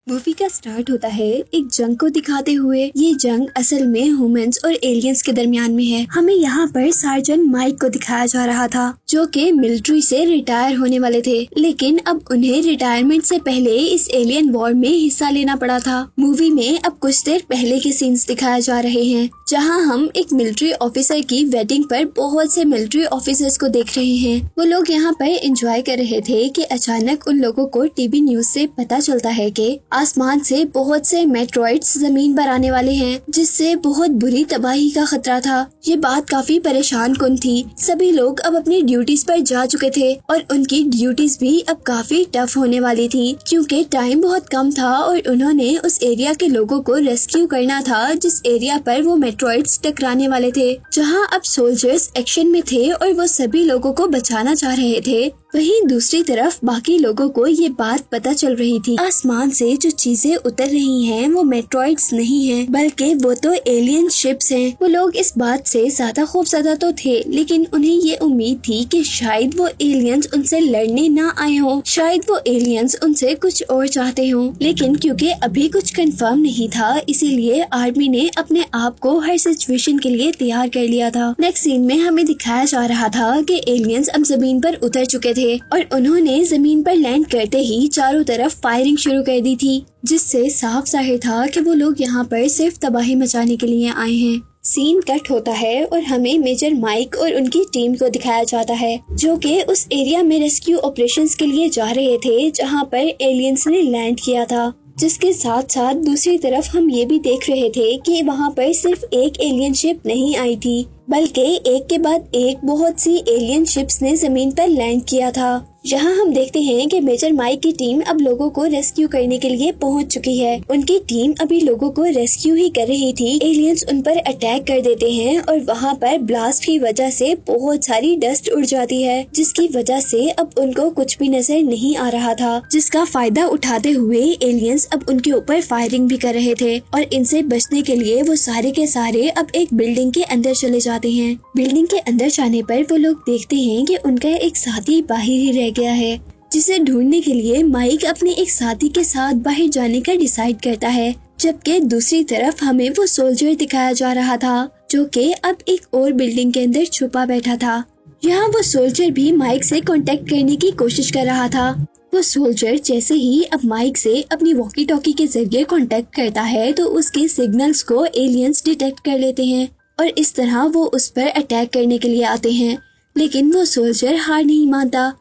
Movie का start होता है एक जंग को दिखाते हुए। ये जंग असल में ह्यूमंस और एलियंस के दरमियान में है। हमें यहाँ पर सार्जेंट माइक को दिखाया जा रहा था, जो कि मिलिट्री से रिटायर होने वाले थे, लेकिन अब उन्हें रिटायरमेंट से पहले इस एलियन वॉर में हिस्सा लेना पड़ा था। मूवी में अब कुछ देर पहले के सीन्स दिखाए जा रहे हैं, जहाँ हम एक मिलिट्री ऑफिसर की वेडिंग पर बहुत से मिलिट्री ऑफिसर्स को देख रहे हैं। वो लोग यहाँ पर एंजॉय कर रहे थे कि अचानक उन लोगों को टीवी न्यूज से पता चलता है कि आसमान से बहुत से मेट्रॉइड्स जमीन पर आने वाले हैं, जिससे बहुत बुरी तबाही का खतरा था। ये बात काफी परेशान कुन थी। सभी लोग अब अपनी ड्यूटीज पर जा चुके थे और उनकी ड्यूटीज भी अब काफी टफ होने वाली थी, क्योंकि टाइम बहुत कम था और उन्होंने उस एरिया के लोगों को रेस्क्यू करना था जिस एरिया पर वो मेट्रॉइड्स टकराने वाले थे। जहाँ अब सोल्जर्स एक्शन में थे और वो सभी लोगों को बचाना चाह रहे थे, वहीं दूसरी तरफ बाकी लोगों को ये बात पता चल रही थी। आसमान से जो चीजें उतर रही हैं वो मेट्रॉइड्स नहीं हैं, बल्कि वो तो एलियन शिप्स हैं। वो लोग इस बात से ज्यादा खौफजदा तो थे, लेकिन उन्हें ये उम्मीद थी कि शायद वो एलियंस उनसे लड़ने ना आए हों, शायद वो एलियंस उनसे कुछ और चाहते हों। लेकिन क्योंकि अभी कुछ कंफर्म नहीं था, इसीलिए आर्मी ने अपने आप को हर सिचुएशन के लिए तैयार कर लिया था। नेक्स्ट सीन में हमें दिखाया जा रहा था कि एलियंस अब जमीन पर उतर चुके थे और उन्होंने जमीन पर लैंड करते ही चारों तरफ फायरिंग शुरू कर दी थी, जिससे साफ जाहिर था कि वो लोग यहाँ पर सिर्फ तबाही मचाने के लिए आए हैं। सीन कट होता है और हमें मेजर माइक और उनकी टीम को दिखाया जाता है, जो कि उस एरिया में रेस्क्यू ऑपरेशंस के लिए जा रहे थे जहाँ पर एलियंस ने लैंड किया था। जिसके साथ साथ दूसरी तरफ हम ये भी देख रहे थे कि वहाँ पर सिर्फ एक एलियन शिप नहीं आई थी, बल्कि एक के बाद एक बहुत सी एलियन शिप्स ने जमीन पर लैंड किया था। यहाँ हम देखते हैं कि मेजर माइक की टीम अब लोगों को रेस्क्यू करने के लिए पहुँच चुकी है। उनकी टीम अभी लोगों को रेस्क्यू ही कर रही थी। एलियंस उन पर अटैक कर देते हैं और वहाँ पर ब्लास्ट की वजह से बहुत सारी डस्ट उड़ जाती है, जिसकी वजह से अब उनको कुछ भी नजर नहीं आ रहा था, जिसका फायदा उठाते हुए एलियंस अब उनके ऊपर फायरिंग भी कर रहे थे और इनसे बचने के लिए वो सारे के सारे अब एक बिल्डिंग के अंदर चले जाते हैं। बिल्डिंग के अंदर जाने पर वो लोग देखते हैं कि उनका एक साथी बाहर ही रह गया है, जिसे ढूंढने के लिए माइक अपने एक साथी के साथ बाहर जाने का डिसाइड करता है। जबकि दूसरी तरफ हमें वो सोल्जर दिखाया जा रहा था, जो कि अब एक और बिल्डिंग के अंदर छुपा बैठा था। यहाँ वो सोल्जर भी माइक से कांटेक्ट करने की कोशिश कर रहा था। वो सोल्जर जैसे ही अब माइक से अपनी वॉकी टॉकी के जरिए कांटेक्ट करता है, तो उसके सिग्नल्स को एलियंस डिटेक्ट कर लेते हैं और इस तरह वो उस पर अटैक करने के लिए आते हैं। लेकिन वो सोल्जर हार नहीं मानता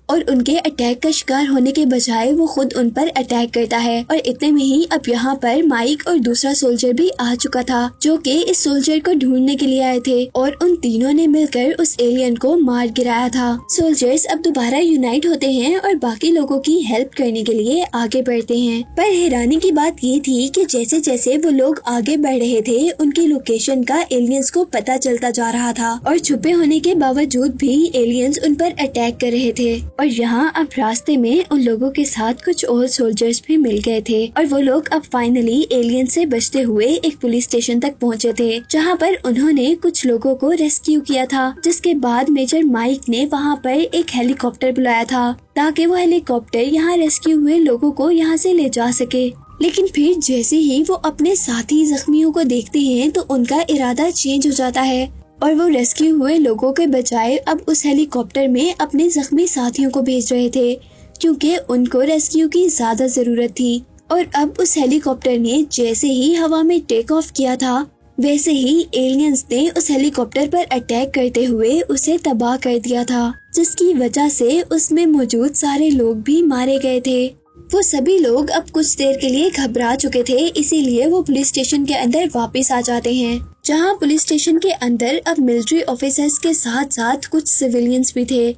और उनके अटैक का शिकार होने के बजाय वो खुद उन पर अटैक करता है। और इतने में ही अब यहाँ पर माइक और दूसरा सोल्जर भी आ चुका था, जो कि इस सोल्जर को ढूंढने के लिए आए थे और उन तीनों ने मिलकर उस एलियन को मार गिराया था। सोल्जर्स अब दोबारा यूनाइट होते हैं और बाकी लोगों की हेल्प करने के लिए आगे बढ़ते हैं। पर हैरानी की बात ये थी कि जैसे जैसे वो लोग आगे बढ़ रहे थे, उनकी लोकेशन का एलियंस को पता चलता जा रहा था और छुपे होने के बावजूद भी एलियंस उन पर अटैक कर रहे थे। और यहाँ अब रास्ते में उन लोगों के साथ कुछ और सोल्जर्स भी मिल गए थे और वो लोग अब फाइनली एलियन से बचते हुए एक पुलिस स्टेशन तक पहुँचे थे, जहाँ पर उन्होंने कुछ लोगों को रेस्क्यू किया था। जिसके बाद मेजर माइक ने वहाँ पर एक हेलीकॉप्टर बुलाया था, ताकि वो हेलीकॉप्टर यहाँ रेस्क्यू हुए लोगों को यहाँ से ले जा सके। लेकिन फिर जैसे ही वो अपने साथी जख्मियों को देखते हैं, तो उनका इरादा चेंज हो जाता है और वो रेस्क्यू हुए लोगों के बजाय अब उस हेलीकॉप्टर में अपने जख्मी साथियों को भेज रहे थे, क्योंकि उनको रेस्क्यू की ज्यादा जरूरत थी। और अब उस हेलीकॉप्टर ने जैसे ही हवा में टेक ऑफ किया था, वैसे ही एलियंस ने उस हेलीकॉप्टर पर अटैक करते हुए उसे तबाह कर दिया था, जिसकी वजह से उसमें मौजूद सारे लोग भी मारे गए थे। वो सभी लोग अब कुछ देर के लिए घबरा चुके थे, इसीलिए वो पुलिस स्टेशन के अंदर वापस आ जाते हैं, जहां पुलिस स्टेशन के अंदर अब मिलिट्री ऑफिसर्स के साथ साथ कुछ सिविलियंस भी थे।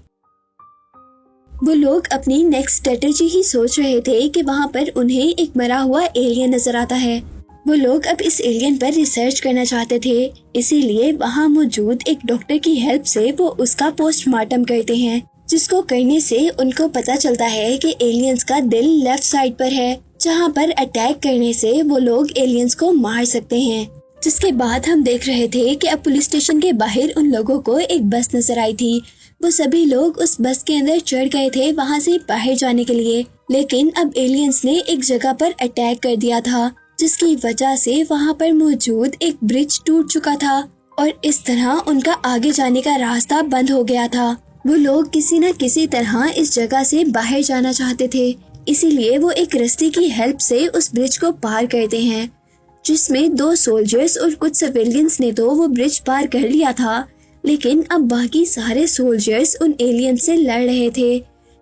वो लोग अपनी नेक्स्ट स्ट्रेटेजी ही सोच रहे थे कि वहां पर उन्हें एक मरा हुआ एलियन नजर आता है। वो लोग अब इस एलियन पर रिसर्च करना चाहते थे, इसीलिए वहां मौजूद एक डॉक्टर की हेल्प से वो उसका पोस्टमार्टम करते हैं, जिसको करने से उनको पता चलता है कि एलियंस का दिल लेफ्ट साइड पर है, जहां पर अटैक करने से वो लोग एलियंस को मार सकते हैं। जिसके बाद हम देख रहे थे कि अब पुलिस स्टेशन के बाहर उन लोगों को एक बस नजर आई थी। वो सभी लोग उस बस के अंदर चढ़ गए थे वहां से बाहर जाने के लिए। लेकिन अब एलियंस ने एक जगह पर अटैक कर दिया था, जिसकी वजह से वहाँ पर मौजूद एक ब्रिज टूट चुका था और इस तरह उनका आगे जाने का रास्ता बंद हो गया था। वो लोग किसी न किसी तरह इस जगह से बाहर जाना चाहते थे, इसीलिए वो एक रस्सी की हेल्प से उस ब्रिज को पार करते हैं, जिसमें 2 सोल्जर्स और कुछ सिविलियंस ने तो वो ब्रिज पार कर लिया था, लेकिन अब बाकी सारे सोल्जर्स उन एलियंस से लड़ रहे थे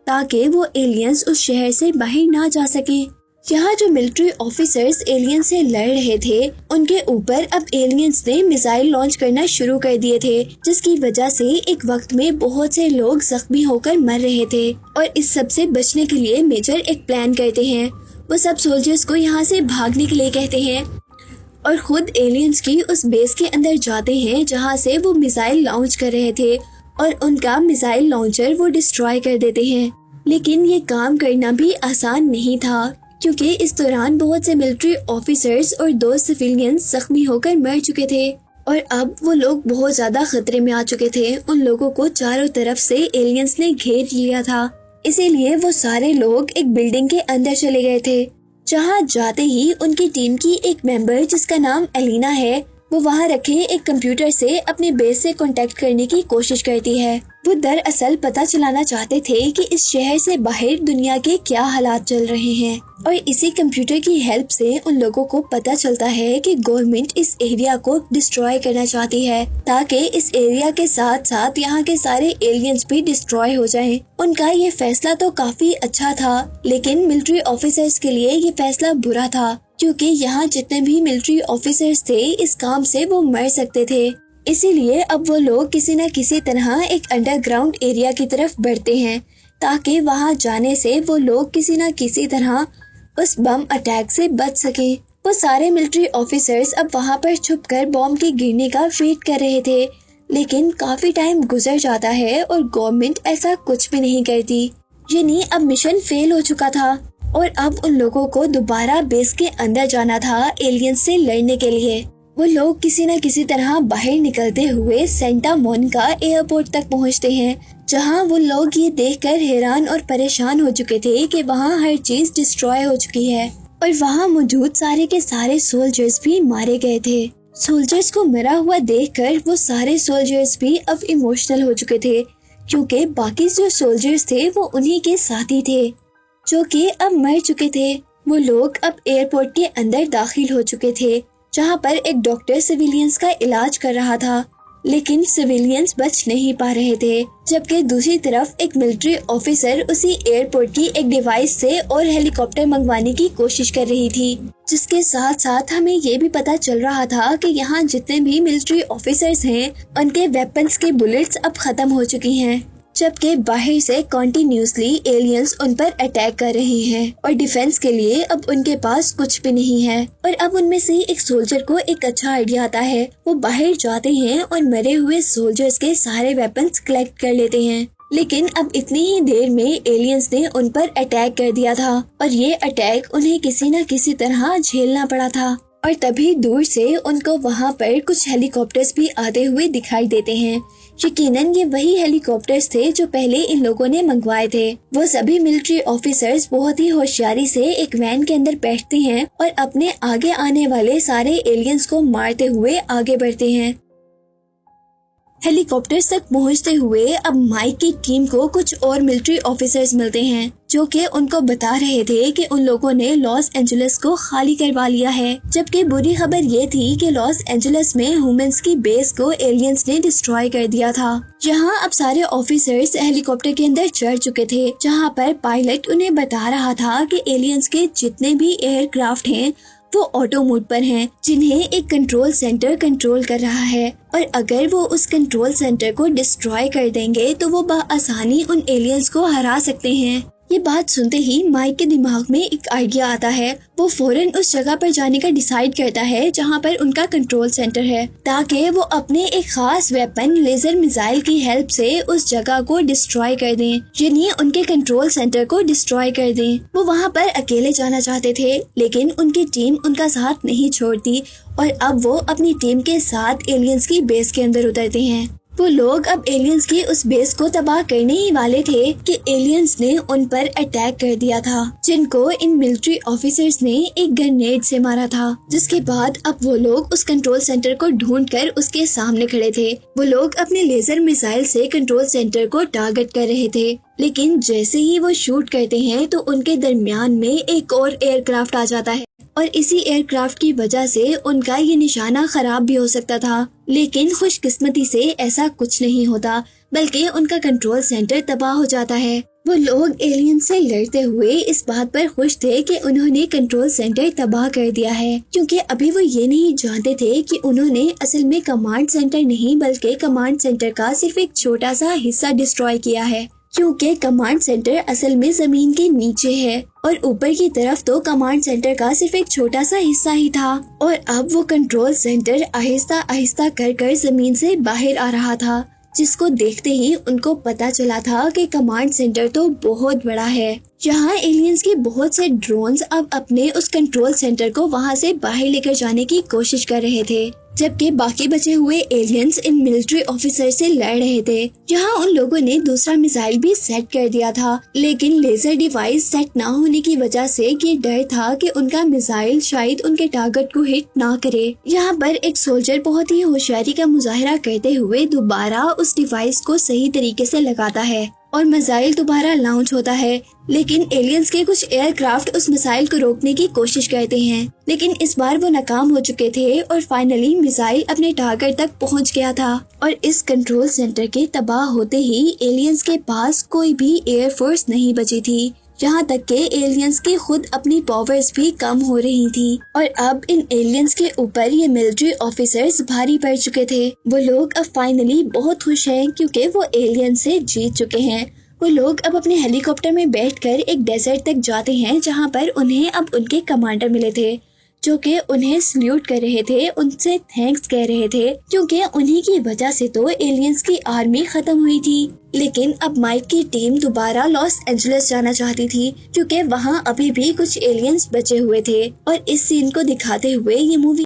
ताकि वो एलियंस उस शहर से बाहर ना जा सके। यहाँ जो मिलिट्री ऑफिसर्स एलियंस से लड़ रहे थे, उनके ऊपर अब एलियंस ने मिसाइल लॉन्च करना शुरू कर दिए थे, जिसकी वजह से एक वक्त में बहुत से लोग जख्मी होकर मर रहे थे। और इस सब से बचने के लिए मेजर एक प्लान करते हैं। वो सब सोल्जर्स को यहाँ से भागने के लिए कहते हैं और खुद एलियंस की उस बेस के अंदर जाते हैं जहाँ से वो मिसाइल लॉन्च कर रहे थे और उनका मिसाइल लॉन्चर वो डिस्ट्रॉय कर देते हैं। लेकिन ये काम करना भी आसान नहीं था, क्योंकि इस दौरान बहुत से मिलिट्री ऑफिसर्स और 2 सिविलियंस जख्मी होकर मर चुके थे और अब वो लोग बहुत ज्यादा खतरे में आ चुके थे। उन लोगों को चारों तरफ से एलियंस ने घेर लिया था, इसीलिए वो सारे लोग एक बिल्डिंग के अंदर चले गए थे। जहाँ जाते ही उनकी टीम की एक मेंबर जिसका नाम एलिना है, वो वहाँ रखे एक कंप्यूटर से अपने बेस से कांटेक्ट करने की कोशिश करती है। वो दरअसल पता चलाना चाहते थे कि इस शहर से बाहर दुनिया के क्या हालात चल रहे हैं और इसी कंप्यूटर की हेल्प से उन लोगों को पता चलता है कि गवर्नमेंट इस एरिया को डिस्ट्रॉय करना चाहती है ताकि इस एरिया के साथ साथ यहाँ के सारे एलियंस भी डिस्ट्रॉय हो जाएं। उनका ये फैसला तो काफी अच्छा था, लेकिन मिलिट्री ऑफिसर्स के लिए ये फैसला बुरा था, क्योंकि यहाँ जितने भी मिलिट्री ऑफिसर्स थे इस काम से वो मर सकते थे। इसीलिए अब वो लोग किसी न किसी तरह एक अंडरग्राउंड एरिया की तरफ बढ़ते हैं ताकि वहाँ जाने से वो लोग किसी न किसी तरह उस बम अटैक से बच सके। वो सारे मिलिट्री ऑफिसर्स अब वहाँ पर छुपकर बॉम्ब के गिरने का वेट कर रहे थे, लेकिन काफी टाइम गुजर जाता है और गवर्नमेंट ऐसा कुछ भी नहीं करती। यानी अब मिशन फेल हो चुका था और अब उन लोगों को दोबारा बेस के अंदर जाना था एलियंस से लड़ने के लिए। वो लोग किसी न किसी तरह बाहर निकलते हुए सेंटा मोनिका एयरपोर्ट तक पहुंचते हैं, जहां वो लोग ये देखकर हैरान और परेशान हो चुके थे कि वहां हर चीज डिस्ट्रॉय हो चुकी है और वहां मौजूद सारे के सारे सोल्जर्स भी मारे गए थे। सोल्जर्स को मरा हुआ देखकर वो सारे सोल्जर्स भी अब इमोशनल हो चुके थे, क्योंकि बाकी जो सोल्जर्स थे वो उन्हीं के साथी थे जो कि अब मर चुके थे। वो लोग अब एयरपोर्ट के अंदर दाखिल हो चुके थे, जहां पर एक डॉक्टर सिविलियंस का इलाज कर रहा था, लेकिन सिविलियंस बच नहीं पा रहे थे। जबकि दूसरी तरफ एक मिलिट्री ऑफिसर उसी एयरपोर्ट की एक डिवाइस से और हेलीकॉप्टर मंगवाने की कोशिश कर रही थी, जिसके साथ साथ हमें ये भी पता चल रहा था कि यहाँ जितने भी मिलिट्री ऑफिसर्स हैं उनके वेपन्स के बुलेट्स अब खत्म हो चुकी हैं, जबकि बाहर से कॉन्टिन्यूसली एलियंस उन पर अटैक कर रहे हैं और डिफेंस के लिए अब उनके पास कुछ भी नहीं है। और अब उनमें से एक सोल्जर को एक अच्छा आइडिया आता है। वो बाहर जाते हैं और मरे हुए सोल्जर्स के सारे वेपन्स कलेक्ट कर लेते हैं, लेकिन अब इतनी ही देर में एलियंस ने उन पर अटैक कर दिया था और ये अटैक उन्हें किसी न किसी तरह झेलना पड़ा था। और तभी दूर से उनको वहाँ पर कुछ हेलीकॉप्टर्स भी आते हुए दिखाई देते हैं। यकीनन ये वही हेलीकॉप्टर्स थे जो पहले इन लोगों ने मंगवाए थे। वो सभी मिलिट्री ऑफिसर्स बहुत ही होशियारी से एक वैन के अंदर बैठते हैं और अपने आगे आने वाले सारे एलियंस को मारते हुए आगे बढ़ते हैं। हेलीकॉप्टर्स तक पहुंचते हुए अब माइक की टीम को कुछ और मिलिट्री ऑफिसर्स मिलते हैं, जो कि उनको बता रहे थे कि उन लोगों ने लॉस एंजलिस को खाली करवा लिया है। जबकि बुरी खबर ये थी कि लॉस एंजलिस में ह्यूमंस की बेस को एलियंस ने डिस्ट्रॉय कर दिया था। यहाँ अब सारे ऑफिसर्स हेलीकॉप्टर के अंदर चढ़ चुके थे, जहाँ पर पायलट उन्हें बता रहा था कि एलियंस के जितने भी एयरक्राफ्ट हैं वो ऑटो मोड पर हैं, जिन्हें एक कंट्रोल सेंटर कंट्रोल कर रहा है और अगर वो उस कंट्रोल सेंटर को डिस्ट्रॉय कर देंगे तो वो बआसानी उन एलियंस को हरा सकते हैं। ये बात सुनते ही माइक के दिमाग में एक आइडिया आता है। वो फौरन उस जगह पर जाने का डिसाइड करता है जहाँ पर उनका कंट्रोल सेंटर है, ताकि वो अपने एक खास वेपन लेजर मिसाइल की हेल्प से उस जगह को डिस्ट्रॉय कर दें, यानी उनके कंट्रोल सेंटर को डिस्ट्रॉय कर दें। वो वहाँ पर अकेले जाना चाहते थे, लेकिन उनकी टीम उनका साथ नहीं छोड़ती और अब वो अपनी टीम के साथ एलियंस की बेस के अंदर उतरते हैं। वो लोग अब एलियंस की उस बेस को तबाह करने ही वाले थे कि एलियंस ने उन पर अटैक कर दिया था, जिनको इन मिलिट्री ऑफिसर्स ने एक ग्रेनेड से मारा था। जिसके बाद अब वो लोग उस कंट्रोल सेंटर को ढूंढकर उसके सामने खड़े थे। वो लोग अपने लेजर मिसाइल से कंट्रोल सेंटर को टारगेट कर रहे थे, लेकिन जैसे ही वो शूट करते हैं तो उनके दरमियान में एक और एयरक्राफ्ट आ जाता है और इसी एयरक्राफ्ट की वजह से उनका ये निशाना खराब भी हो सकता था। लेकिन खुशकिस्मती से ऐसा कुछ नहीं होता, बल्कि उनका कंट्रोल सेंटर तबाह हो जाता है। वो लोग एलियन से लड़ते हुए इस बात पर खुश थे कि उन्होंने कंट्रोल सेंटर तबाह कर दिया है, क्योंकि अभी वो ये नहीं जानते थे कि उन्होंने असल में कमांड सेंटर नहीं बल्कि कमांड सेंटर का सिर्फ एक छोटा सा हिस्सा डिस्ट्रॉय किया है। क्योंकि कमांड सेंटर असल में जमीन के नीचे है और ऊपर की तरफ तो कमांड सेंटर का सिर्फ एक छोटा सा हिस्सा ही था। और अब वो कंट्रोल सेंटर आहिस्ता आहिस्ता कर जमीन से बाहर आ रहा था, जिसको देखते ही उनको पता चला था कि कमांड सेंटर तो बहुत बड़ा है। यहाँ एलियंस के बहुत से ड्रोन्स अब अपने उस कंट्रोल सेंटर को वहाँ से बाहर लेकर जाने की कोशिश कर रहे थे, जबकि बाकी बचे हुए एलियंस इन मिलिट्री ऑफिसर से लड़ रहे थे। यहाँ उन लोगों ने दूसरा मिसाइल भी सेट कर दिया था, लेकिन लेजर डिवाइस सेट ना होने की वजह से ये डर था कि उनका मिसाइल शायद उनके टारगेट को हिट ना करे। यहाँ पर एक सोल्जर बहुत ही होशियारी का मुजाहिरा करते हुए दोबारा उस डिवाइस को सही तरीके से लगाता है और मिसाइल दोबारा लॉन्च होता है। लेकिन एलियंस के कुछ एयरक्राफ्ट उस मिसाइल को रोकने की कोशिश करते हैं, लेकिन इस बार वो नाकाम हो चुके थे और फाइनली मिसाइल अपने टारगेट तक पहुंच गया था। और इस कंट्रोल सेंटर के तबाह होते ही एलियंस के पास कोई भी एयरफोर्स नहीं बची थी, यहाँ तक के एलियंस की खुद अपनी पावर्स भी कम हो रही थी। और अब इन एलियंस के ऊपर ये मिलिट्री ऑफिसर्स भारी पड़ चुके थे। वो लोग अब फाइनली बहुत खुश हैं क्योंकि वो एलियंस से जीत चुके हैं। वो लोग अब अपने हेलीकॉप्टर में बैठकर एक डेजर्ट तक जाते हैं, जहाँ पर उन्हें अब उनके कमांडर मिले थे, जो कि उन्हें सल्यूट कर रहे थे, उनसे थैंक्स कह रहे थे, क्योंकि उन्हीं की वजह से तो एलियंस की आर्मी खत्म हुई थी। लेकिन अब माइक की टीम दोबारा लॉस एंजलिस जाना चाहती थी, क्योंकि वहाँ अभी भी कुछ एलियंस बचे हुए थे। और इस सीन को दिखाते हुए ये मूवी